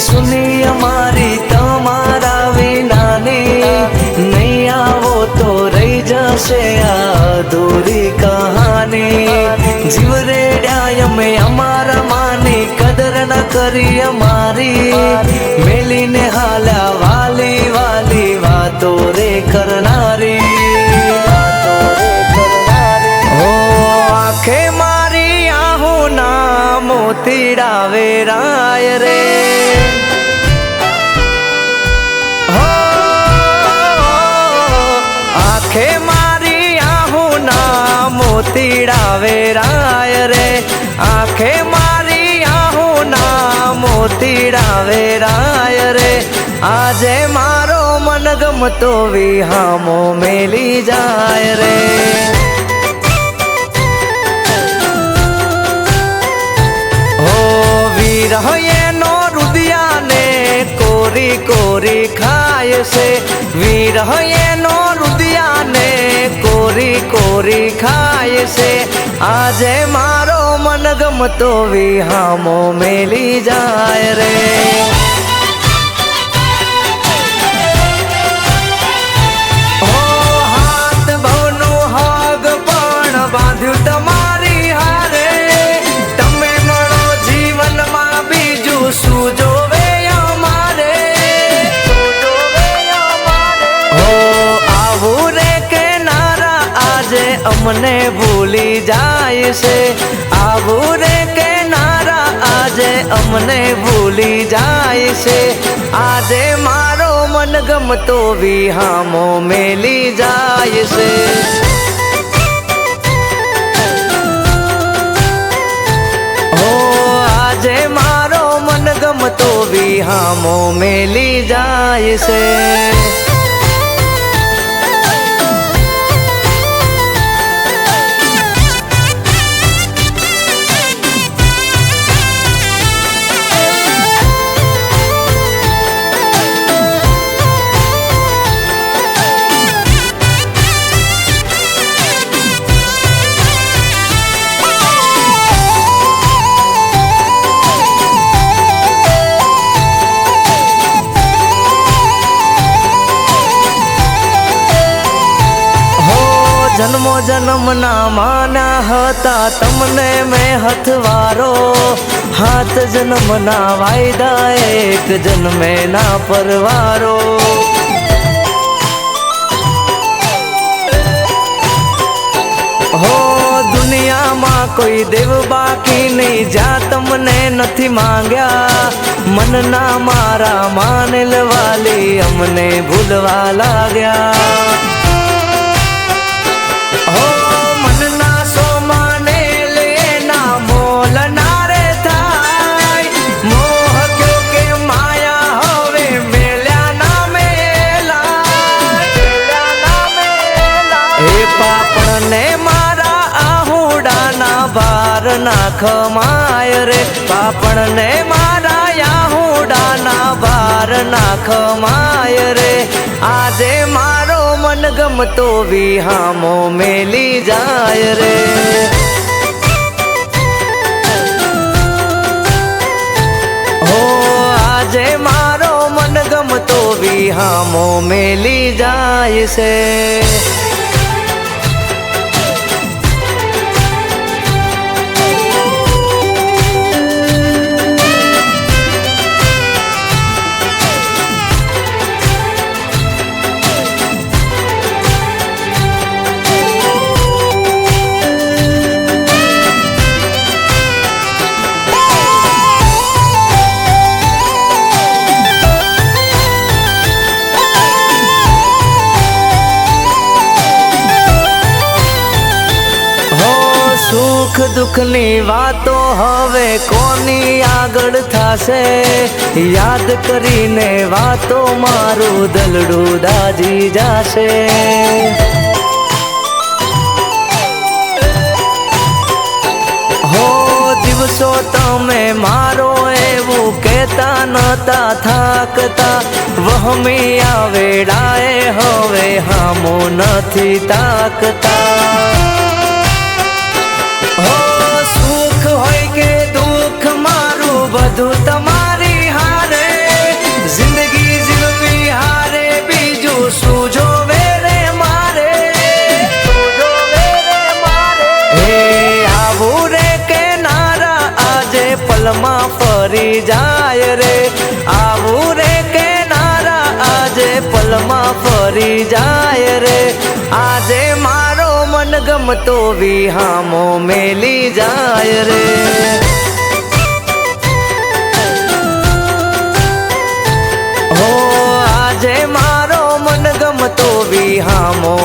सुनी अमारी तमारा विनानी, नहीं आवो तो रही जशे अधूरी कहानी। जीव रेड्या में अमारा मानी कदर न करी अमारी, मेली ने हाल्या वाली वाली वातो रे करनारी। हो आखे मारी आहू ना मोतीड़ा वेराय रे, हो आखे मारी आहू ना मोतीड़ा वेराय रे, आखे मारी आहू ना मोतीड़ा वेराय रे। आजे मारो मन गमतो विहामो मेली जाय रे। हो वीर एनो रुदिया ने कोरी कोरी खाय से, वीर एनो रुदिया ने कोरी कोरी खाय से। आजे मारो मन गमतो विहामो मेली जाय रे। हो हाथ भवनु हाग पण बांध्यु तमारी हारे, तमे मळो जीवन मां बीजू शुं जोवे अमारे। हो आवू रे के नारा आजे अमने भूली जाय से, आवू रे के नारा आजे अमने भूली जाय से। आजे मारो मन गमतो विहामो मेली जाय से। हो आजे मारो मन गमतो विहामो मेली जाय से। जन्मो जन्म ना माना हता तमने में हथवारो, हाथ जन्म ना वायदा एक जन्मे ना परवारो। हो दुनिया मां कोई देव बाकी नहीं, जा तमने नथी मांग्या मन ना मारा मानेल वाली अमने भूलवा लाग्या। हो मन ना सो माने ले ना मोल नारे थाय, मोह क्यों के माया होवे मेल्या ना मेला, मेल्या ना मेला। हे पापण ने मारा आहूडा ना बार ना खमाय रे, पापण ने मारा आहूडा ना बार ना खमाय रे। आजे मारो मन गमतो विहामो मेली जाय रे। हो आजे मारो मन गमतो विहामो मेली जाय से। सुख दुख नी वातो हवे कोनी आगळ थासे, याद करीने वातो मारू दलडू दाजी जासे। हो दिवसो तमे मारो एवू कहता नता थाकता, वहमी आवेडाए हवे हामो नथी ताकता। हो सुख होय के दुख मारू बधु तमारी हारे, ફરી જાય રે. આવું રે કેનારા આજે પલમાં ફરી જાય રે. આજે મારો મનગમતો વિહામો મેલી જાય રે. હો આજે મારો મનગમતો વિહામો